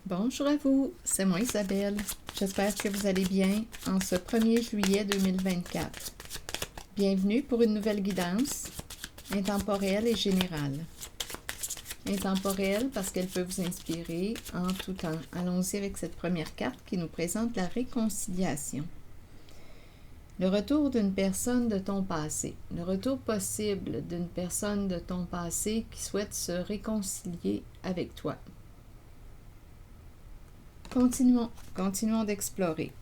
Bonjour à vous, c'est moi Isabelle. J'espère que vous allez bien en ce 1er juillet 2024. Bienvenue pour une nouvelle guidance intemporelle et générale. Intemporelle parce qu'elle peut vous inspirer en tout temps. Allons-y avec cette première carte qui nous présente la réconciliation. Le retour d'une personne de ton passé. Le retour possible d'une personne de ton passé qui souhaite se réconcilier avec toi. Continuons d'explorer.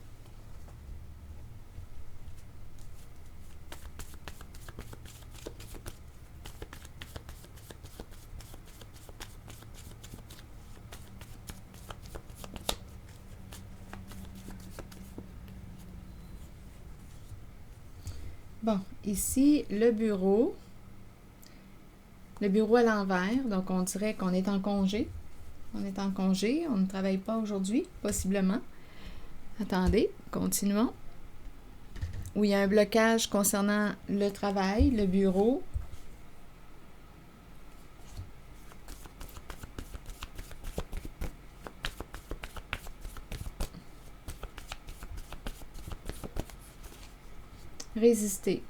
Bon, ici, le bureau à l'envers, donc on dirait qu'on est en congé. On est en congé, on ne travaille pas aujourd'hui, possiblement. Attendez, continuons. Où il y a un blocage concernant le travail, le bureau. Résister.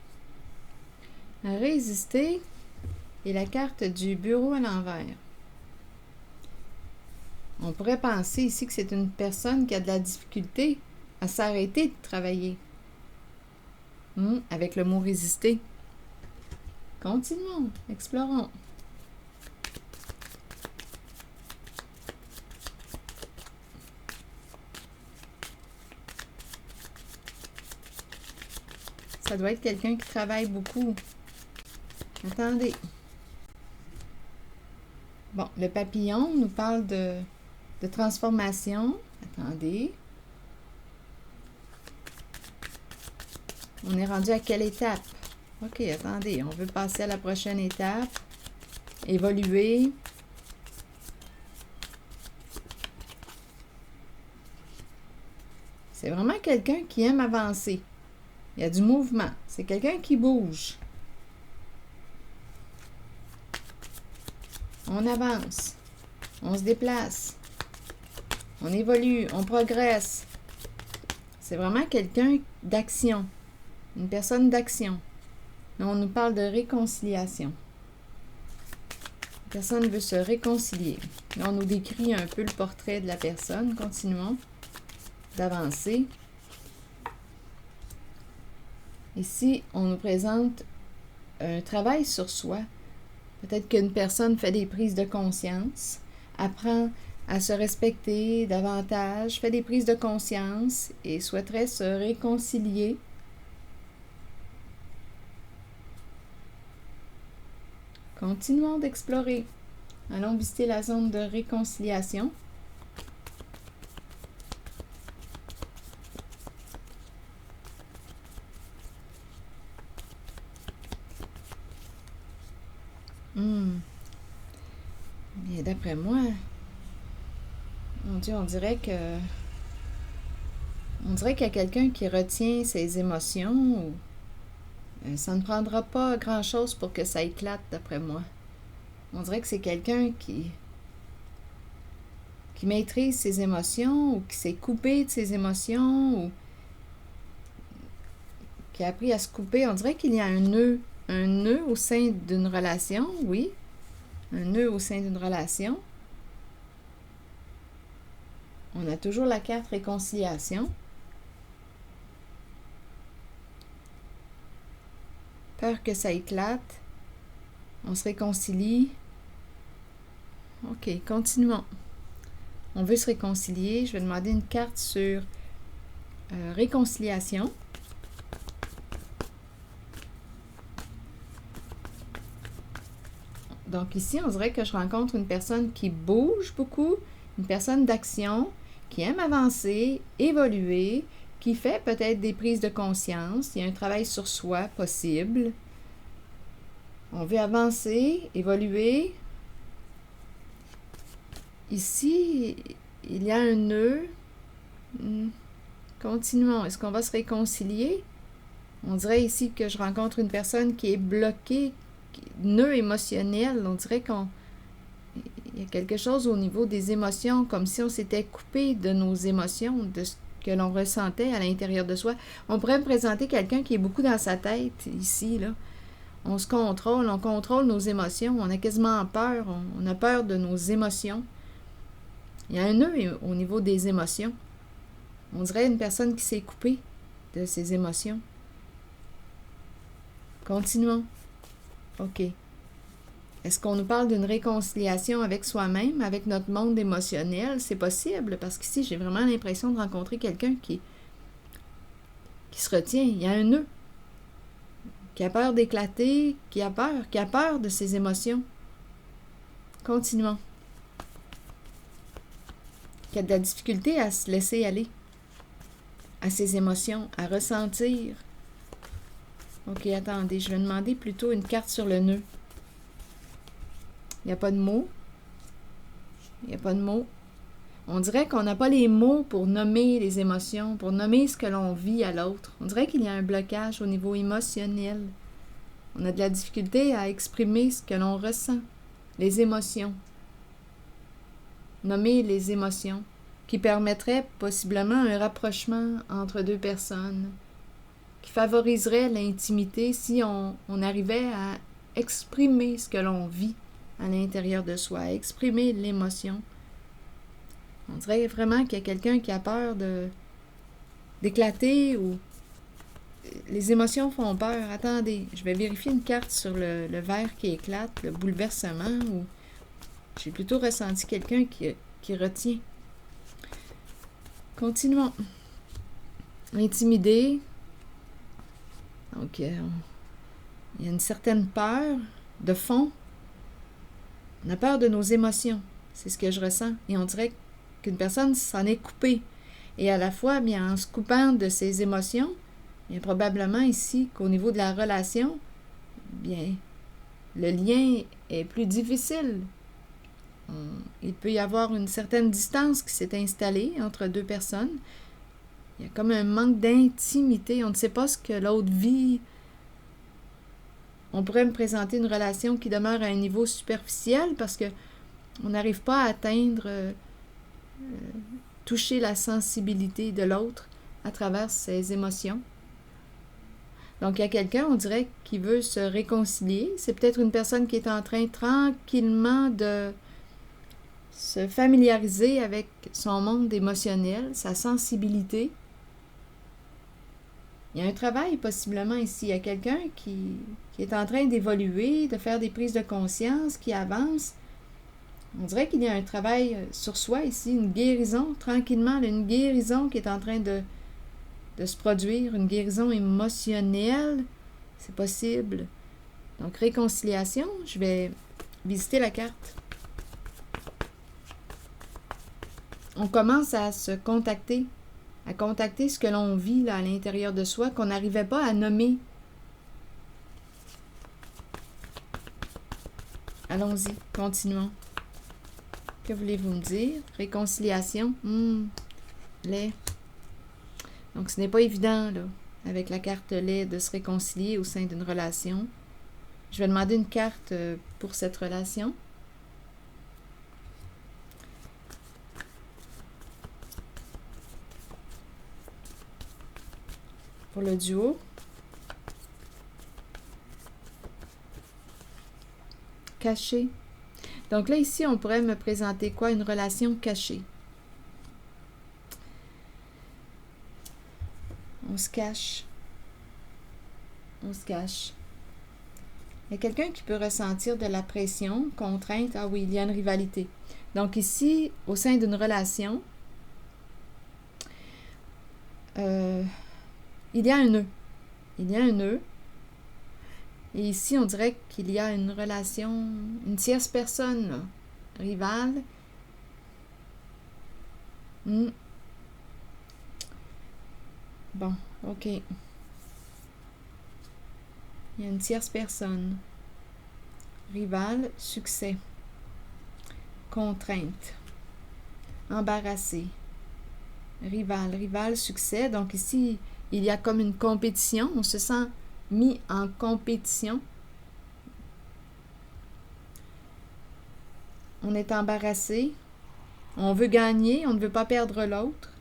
Résister et la carte du bureau à l'envers. On pourrait penser ici que c'est une personne qui a de la difficulté à s'arrêter de travailler. Avec le mot résister. Continuons, explorons. Ça doit être quelqu'un qui travaille beaucoup. Attendez. Bon, le papillon nous parle de transformation. Attendez. On est rendu à quelle étape? OK, attendez. On veut passer à la prochaine étape. Évoluer. C'est vraiment quelqu'un qui aime avancer. Il y a du mouvement. C'est quelqu'un qui bouge. On avance. On se déplace. On évolue. On progresse. C'est vraiment quelqu'un d'action. Une personne d'action. Là, on nous parle de réconciliation. La personne veut se réconcilier. Là, on nous décrit un peu le portrait de la personne. Continuons d'avancer. Ici, on nous présente un travail sur soi. Peut-être qu'une personne fait des prises de conscience, apprend à se respecter davantage, fait des prises de conscience et souhaiterait se réconcilier. Continuons d'explorer. Allons visiter la zone de réconciliation. Bien, d'après moi, mon Dieu, on dirait qu'il y a quelqu'un qui retient ses émotions ou ça ne prendra pas grand-chose pour que ça éclate, d'après moi. On dirait que c'est quelqu'un qui maîtrise ses émotions ou qui s'est coupé de ses émotions ou qui a appris à se couper. On dirait qu'il y a un nœud au sein d'une relation, oui. Un nœud au sein d'une relation. On a toujours la carte réconciliation. Peur que ça éclate. On se réconcilie. OK, continuons. On veut se réconcilier. Je vais demander une carte sur réconciliation. Donc ici, on dirait que je rencontre une personne qui bouge beaucoup, une personne d'action, qui aime avancer, évoluer, qui fait peut-être des prises de conscience. Il y a un travail sur soi possible. On veut avancer, évoluer. Ici, il y a un nœud. Continuons. Est-ce qu'on va se réconcilier? On dirait ici que je rencontre une personne qui est bloquée, nœud émotionnel. On dirait qu'il y Il y a quelque chose au niveau des émotions, comme si on s'était coupé de nos émotions, de ce que l'on ressentait à l'intérieur de soi. On pourrait me présenter quelqu'un qui est beaucoup dans sa tête, ici, là. On se contrôle, on contrôle nos émotions, on a quasiment peur, on a peur de nos émotions. Il y a un nœud au niveau des émotions. On dirait une personne qui s'est coupée de ses émotions. Continuons. OK. Est-ce qu'on nous parle d'une réconciliation avec soi-même, avec notre monde émotionnel? C'est possible, parce qu'ici, j'ai vraiment l'impression de rencontrer quelqu'un qui se retient. Il y a un nœud, qui a peur d'éclater, qui a peur de ses émotions. Continuons. Qui a de la difficulté à se laisser aller, à ses émotions, à ressentir. OK, attendez, je vais demander plutôt une carte sur le nœud. Il n'y a pas de mots. Il n'y a pas de mots. On dirait qu'on n'a pas les mots pour nommer les émotions, pour nommer ce que l'on vit à l'autre. On dirait qu'il y a un blocage au niveau émotionnel. On a de la difficulté à exprimer ce que l'on ressent, les émotions. Nommer les émotions, qui permettraient possiblement un rapprochement entre deux personnes, qui favoriserait l'intimité si on arrivait à exprimer ce que l'on vit à l'intérieur de soi, à exprimer l'émotion. On dirait vraiment qu'il y a quelqu'un qui a peur d'éclater ou les émotions font peur. Attendez, je vais vérifier une carte sur le verre qui éclate, le bouleversement, ou j'ai plutôt ressenti quelqu'un qui retient. Continuons. Intimidé. Donc, il y a une certaine peur de fond. On a peur de nos émotions. C'est ce que je ressens. Et on dirait qu'une personne s'en est coupée. Et à la fois, bien, en se coupant de ses émotions, bien, probablement ici qu'au niveau de la relation, bien, le lien est plus difficile. Il peut y avoir une certaine distance qui s'est installée entre deux personnes. Il y a comme un manque d'intimité. On ne sait pas ce que l'autre vit. On pourrait me présenter une relation qui demeure à un niveau superficiel parce que on n'arrive pas à atteindre, toucher la sensibilité de l'autre à travers ses émotions. Donc, il y a quelqu'un, on dirait, qui veut se réconcilier. C'est peut-être une personne qui est en train tranquillement de se familiariser avec son monde émotionnel, sa sensibilité. Il y a un travail possiblement ici. Il y a quelqu'un qui est en train d'évoluer, de faire des prises de conscience, qui avance. On dirait qu'il y a un travail sur soi ici, une guérison, tranquillement, une guérison qui est en train de se produire, une guérison émotionnelle. C'est possible. Donc, réconciliation, je vais visiter la carte. On commence à se contacter, à contacter ce que l'on vit là, à l'intérieur de soi, qu'on n'arrivait pas à nommer. Allons-y, continuons. Que voulez-vous me dire? Réconciliation? Lait. Donc, ce n'est pas évident, là, avec la carte lait, de se réconcilier au sein d'une relation. Je vais demander une carte pour cette relation. Pour le duo. Caché. Donc là, ici, on pourrait me présenter quoi? Une relation cachée. On se cache. On se cache. Il y a quelqu'un qui peut ressentir de la pression, contrainte. Ah oui, il y a une rivalité. Donc ici, au sein d'une relation, il y a un nœud. Il y a un nœud. Et ici, on dirait qu'il y a une relation, une tierce personne, là, rivale. Bon, OK. Il y a une tierce personne. Rivale, succès. Contrainte. Embarrassé. Rival, succès. Donc ici, il y a comme une compétition. On se sent mis en compétition. On est embarrassé. On veut gagner, on ne veut pas perdre l'autre.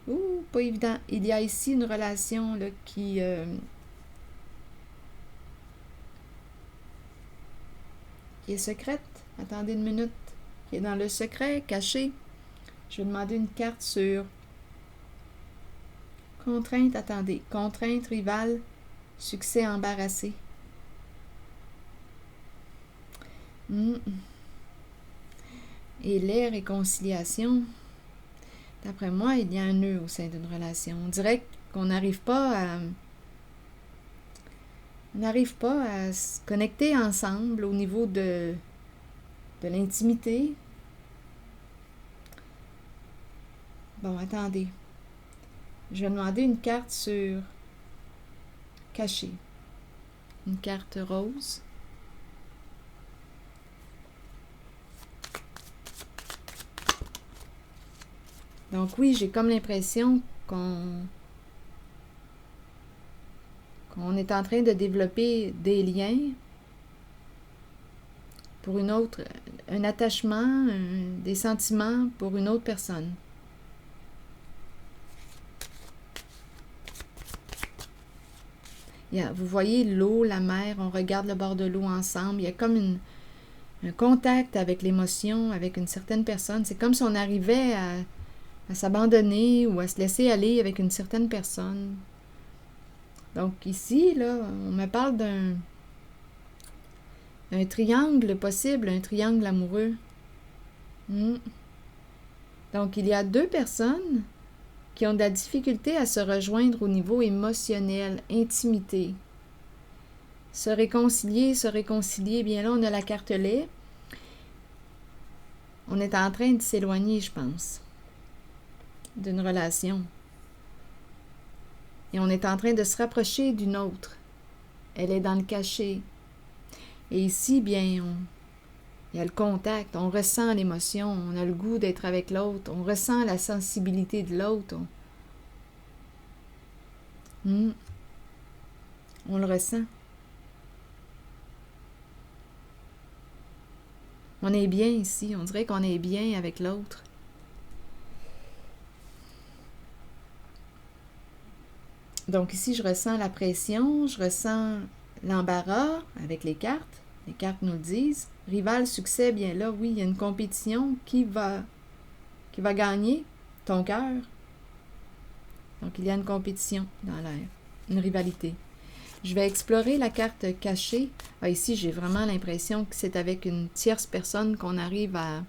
Ouh, pas évident. Il y a ici une relation là, qui est secrète. Attendez une minute. Qui est dans le secret, caché. Je vais demander une carte sur contrainte. Attendez. Contrainte, rival, succès embarrassé. Et les réconciliations. D'après moi, il y a un nœud au sein d'une relation. On dirait qu'on n'arrive pas à... On n'arrive pas à se connecter ensemble au niveau de l'intimité. Bon, attendez. Je vais demander une carte sur caché. Une carte rose. Donc oui, j'ai comme l'impression qu'on est en train de développer des liens pour une autre, un attachement, des sentiments pour une autre personne. Vous voyez l'eau, la mer, on regarde le bord de l'eau ensemble. Il y a comme un contact avec l'émotion, avec une certaine personne. C'est comme si on arrivait à s'abandonner ou à se laisser aller avec une certaine personne. Donc ici, là, on me parle d'un triangle possible, un triangle amoureux. Donc il y a deux personnes qui ont de la difficulté à se rejoindre au niveau émotionnel, intimité. Se réconcilier, bien là, on a la carte lait. On est en train de s'éloigner, je pense, d'une relation. Et on est en train de se rapprocher d'une autre. Elle est dans le cachet. Et ici, bien, il y a le contact, on ressent l'émotion, on a le goût d'être avec l'autre, on ressent la sensibilité de l'autre. On le ressent. On est bien ici, on dirait qu'on est bien avec l'autre. Donc ici, je ressens la pression, je ressens l'embarras avec les cartes. Les cartes nous le disent. Rival, succès, bien là, oui, il y a une compétition. Qui va gagner? Ton cœur. Donc, il y a une compétition dans l'air, une rivalité. Je vais explorer la carte cachée. Ici, j'ai vraiment l'impression que c'est avec une tierce personne qu'on arrive à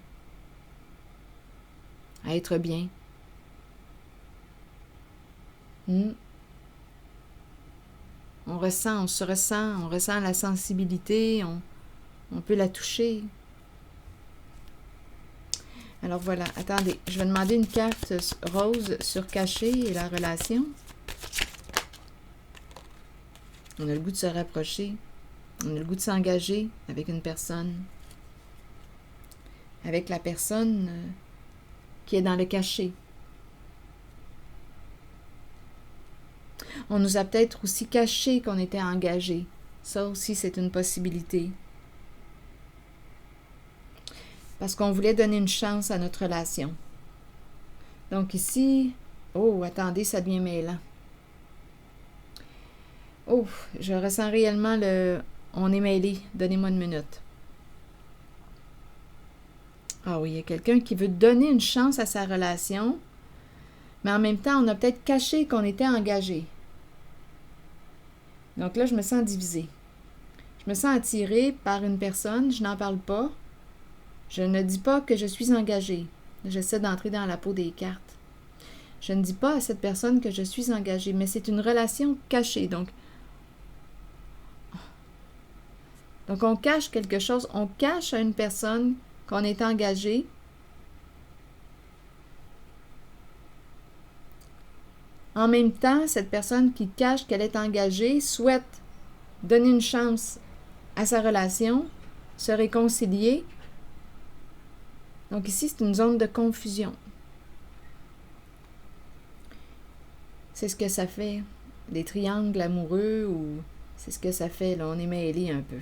être bien. On se ressent, on ressent la sensibilité, on peut la toucher. Alors voilà, attendez, je vais demander une carte rose sur caché et la relation. On a le goût de se rapprocher, on a le goût de s'engager avec une personne, avec la personne qui est dans le cachet. On nous a peut-être aussi caché qu'on était engagé. Ça aussi, c'est une possibilité. Parce qu'on voulait donner une chance à notre relation. Donc ici, oh, attendez, ça devient mêlant. Oh, je ressens réellement on est mêlé. Donnez-moi une minute. Ah oui, il y a quelqu'un qui veut donner une chance à sa relation, mais en même temps, on a peut-être caché qu'on était engagé. Donc là, je me sens divisée. Je me sens attirée par une personne, je n'en parle pas. Je ne dis pas que je suis engagée. J'essaie d'entrer dans la peau des cartes. Je ne dis pas à cette personne que je suis engagée, mais c'est une relation cachée. Donc on cache quelque chose. On cache à une personne qu'on est engagé. En même temps, cette personne qui cache qu'elle est engagée souhaite donner une chance à sa relation, se réconcilier. Donc ici, c'est une zone de confusion. C'est ce que ça fait, des triangles amoureux, ou c'est ce que ça fait, là, on est mêlés un peu.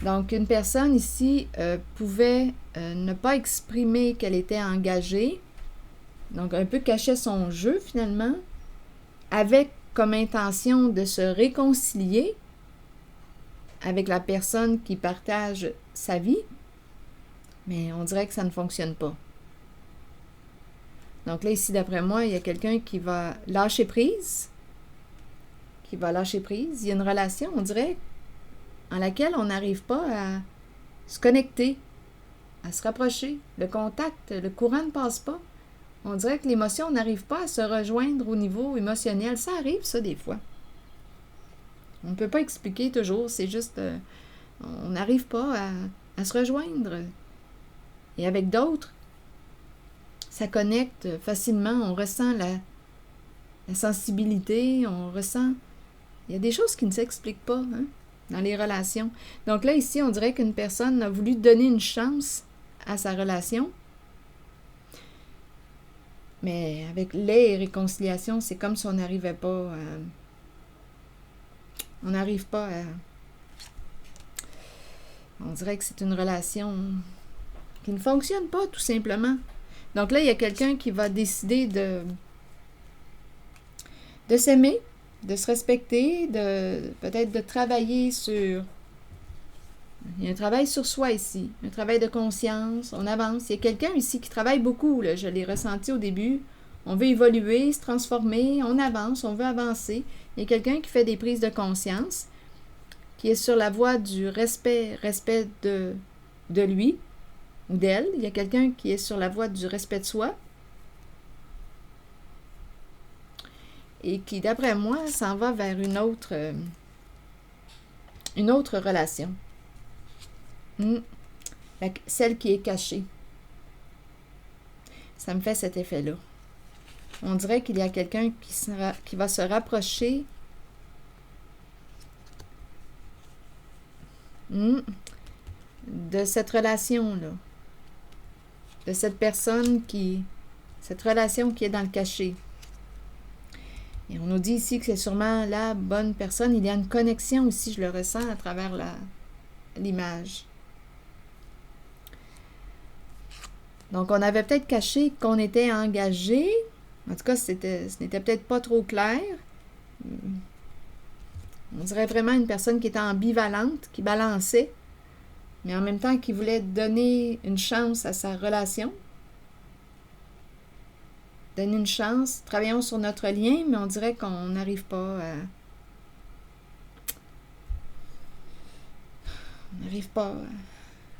Donc, une personne ici pouvait ne pas exprimer qu'elle était engagée, donc un peu cachait son jeu finalement, avec comme intention de se réconcilier avec la personne qui partage sa vie, mais on dirait que ça ne fonctionne pas. Donc là, ici, d'après moi, il y a quelqu'un qui va lâcher prise, Il y a une relation, on dirait, en laquelle on n'arrive pas à se connecter, à se rapprocher. Le contact, le courant ne passe pas. On dirait que l'émotion n'arrive pas à se rejoindre au niveau émotionnel. Ça arrive, ça, des fois. On ne peut pas expliquer toujours, c'est juste... on n'arrive pas à se rejoindre. Et avec d'autres, ça connecte facilement. On ressent la sensibilité, on ressent... Il y a des choses qui ne s'expliquent pas dans les relations. Donc là, ici, on dirait qu'une personne a voulu donner une chance à sa relation. Mais avec les réconciliations, c'est comme si on n'arrivait pas à... On n'arrive pas à... On dirait que c'est une relation qui ne fonctionne pas, tout simplement. Donc là, il y a quelqu'un qui va décider de s'aimer, de se respecter, peut-être de travailler sur... Il y a un travail sur soi ici, un travail de conscience, on avance. Il y a quelqu'un ici qui travaille beaucoup, là, je l'ai ressenti au début. On veut évoluer, se transformer, on avance, on veut avancer. Il y a quelqu'un qui fait des prises de conscience, qui est sur la voie du respect de lui ou d'elle. Il y a quelqu'un qui est sur la voie du respect de soi et qui, d'après moi, s'en va vers une autre relation. Celle qui est cachée. Ça me fait cet effet-là. On dirait qu'il y a quelqu'un qui va se rapprocher de cette relation-là. De cette personne cette relation qui est dans le caché. Et on nous dit ici que c'est sûrement la bonne personne. Il y a une connexion aussi, je le ressens à travers l'image. Donc, on avait peut-être caché qu'on était engagé. En tout cas, ce n'était peut-être pas trop clair. On dirait vraiment une personne qui était ambivalente, qui balançait, mais en même temps qui voulait donner une chance à sa relation. Donner une chance. Travaillons sur notre lien, mais on dirait qu'on n'arrive pas à... On n'arrive pas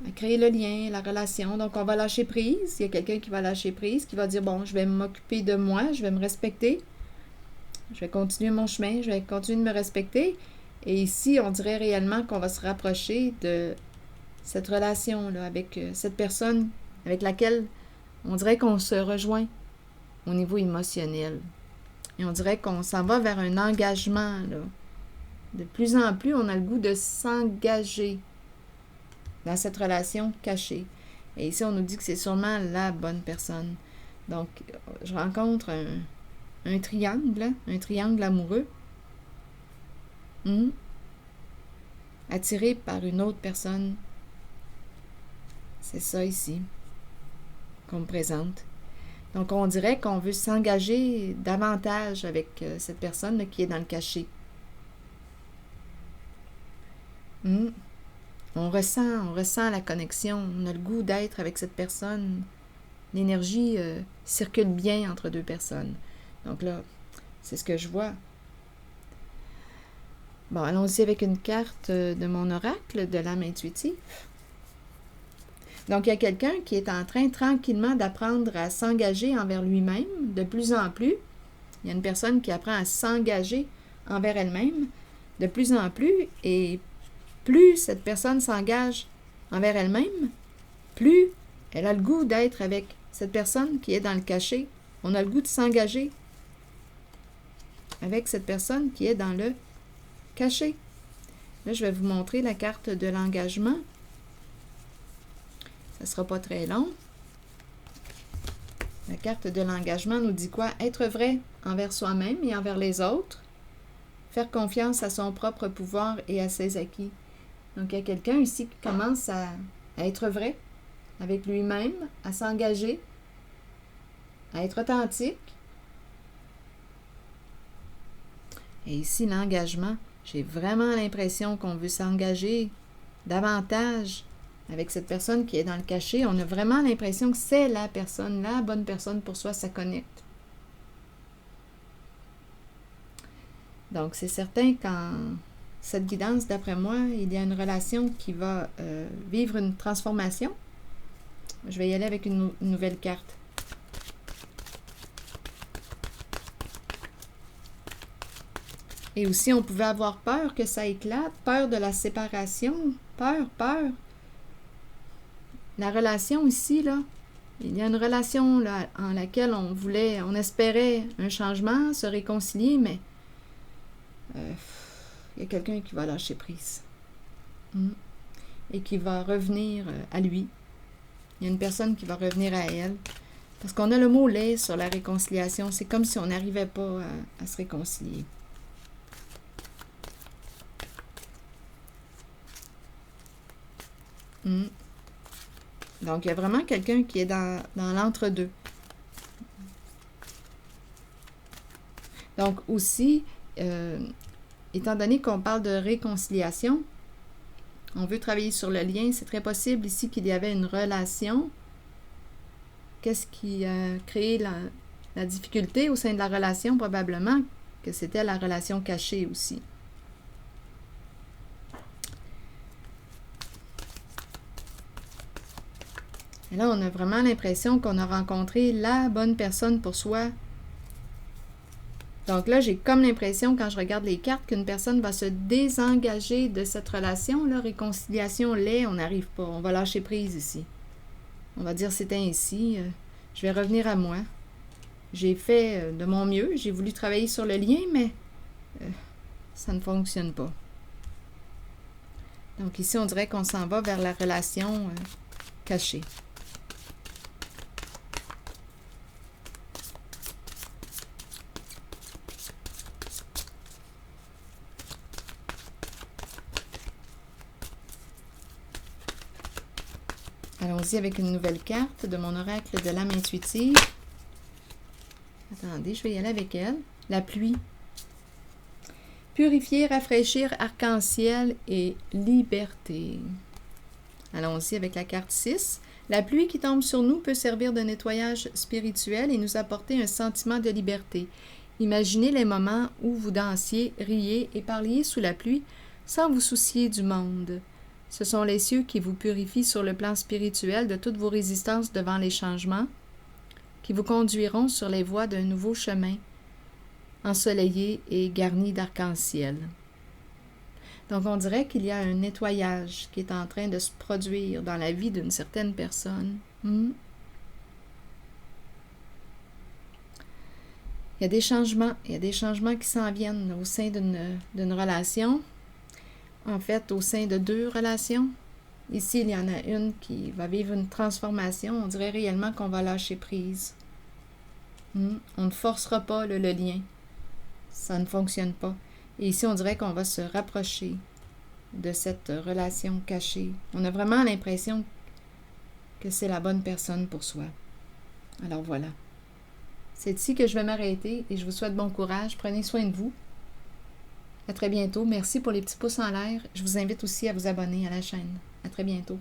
à créer le lien, la relation. Donc, on va lâcher prise. Il y a quelqu'un qui va lâcher prise, qui va dire, bon, je vais m'occuper de moi, je vais me respecter. Je vais continuer mon chemin, je vais continuer de me respecter. Et ici, on dirait réellement qu'on va se rapprocher de cette relation-là, avec cette personne avec laquelle on dirait qu'on se rejoint au niveau émotionnel. Et on dirait qu'on s'en va vers un engagement, là. De plus en plus, on a le goût de s'engager dans cette relation cachée. Et ici, on nous dit que c'est sûrement la bonne personne. Donc, je rencontre un triangle amoureux, attiré par une autre personne. C'est ça ici qu'on me présente. Donc, on dirait qu'on veut s'engager davantage avec cette personne là, qui est dans le cachet. On ressent la connexion. On a le goût d'être avec cette personne. L'énergie circule bien entre deux personnes. Donc là, c'est ce que je vois. Bon, allons-y avec une carte de mon oracle, de l'âme intuitive. Donc, il y a quelqu'un qui est en train tranquillement d'apprendre à s'engager envers lui-même, de plus en plus. Il y a une personne qui apprend à s'engager envers elle-même, de plus en plus, et plus cette personne s'engage envers elle-même, plus elle a le goût d'être avec cette personne qui est dans le cachet. On a le goût de s'engager avec cette personne qui est dans le cachet. Là, je vais vous montrer la carte de l'engagement. Ça ne sera pas très long. La carte de l'engagement nous dit quoi? Être vrai envers soi-même et envers les autres. Faire confiance à son propre pouvoir et à ses acquis. Donc, il y a quelqu'un ici qui commence à être vrai avec lui-même, à s'engager, à être authentique. Et ici, l'engagement, j'ai vraiment l'impression qu'on veut s'engager davantage avec cette personne qui est dans le cachet. On a vraiment l'impression que c'est la personne, la bonne personne pour soi, ça connecte. Donc, c'est certain qu'en cette guidance, d'après moi, il y a une relation qui va vivre une transformation. Je vais y aller avec une nouvelle carte. Et aussi, on pouvait avoir peur que ça éclate, peur de la séparation, peur. La relation ici, là, il y a une relation là, en laquelle on espérait un changement, se réconcilier, mais il y a quelqu'un qui va lâcher prise. Et qui va revenir à lui. Il y a une personne qui va revenir à elle. Parce qu'on a le mot « lait » sur la réconciliation. C'est comme si on n'arrivait pas à se réconcilier. Donc, il y a vraiment quelqu'un qui est dans l'entre-deux. Donc, aussi, étant donné qu'on parle de réconciliation, on veut travailler sur le lien. C'est très possible ici qu'il y avait une relation. Qu'est-ce qui a créé la difficulté au sein de la relation? Probablement que c'était la relation cachée aussi. Et là, on a vraiment l'impression qu'on a rencontré la bonne personne pour soi. Donc là, j'ai comme l'impression, quand je regarde les cartes, qu'une personne va se désengager de cette relation-là. Réconciliation, lait, on n'arrive pas. On va lâcher prise ici. On va dire c'est ainsi. Je vais revenir à moi. J'ai fait de mon mieux. J'ai voulu travailler sur le lien, mais ça ne fonctionne pas. Donc ici, on dirait qu'on s'en va vers la relation cachée. Allons-y avec une nouvelle carte de mon oracle de l'âme intuitive. Attendez, je vais y aller avec elle. La pluie. Purifier, rafraîchir, arc-en-ciel et liberté. Allons-y avec la carte 6. La pluie qui tombe sur nous peut servir de nettoyage spirituel et nous apporter un sentiment de liberté. Imaginez les moments où vous dansiez, riez et parliez sous la pluie sans vous soucier du monde. Ce sont les cieux qui vous purifient sur le plan spirituel de toutes vos résistances devant les changements, qui vous conduiront sur les voies d'un nouveau chemin, ensoleillé et garni d'arc-en-ciel. Donc, on dirait qu'il y a un nettoyage qui est en train de se produire dans la vie d'une certaine personne. Il y a des changements qui s'en viennent au sein d'une relation. En fait, au sein de deux relations. Ici, il y en a une qui va vivre une transformation. On dirait réellement qu'on va lâcher prise. On ne forcera pas le lien. Ça ne fonctionne pas. Et ici, on dirait qu'on va se rapprocher de cette relation cachée. On a vraiment l'impression que c'est la bonne personne pour soi. Alors voilà. C'est ici que je vais m'arrêter et je vous souhaite bon courage. Prenez soin de vous. À très bientôt. Merci pour les petits pouces en l'air. Je vous invite aussi à vous abonner à la chaîne. À très bientôt.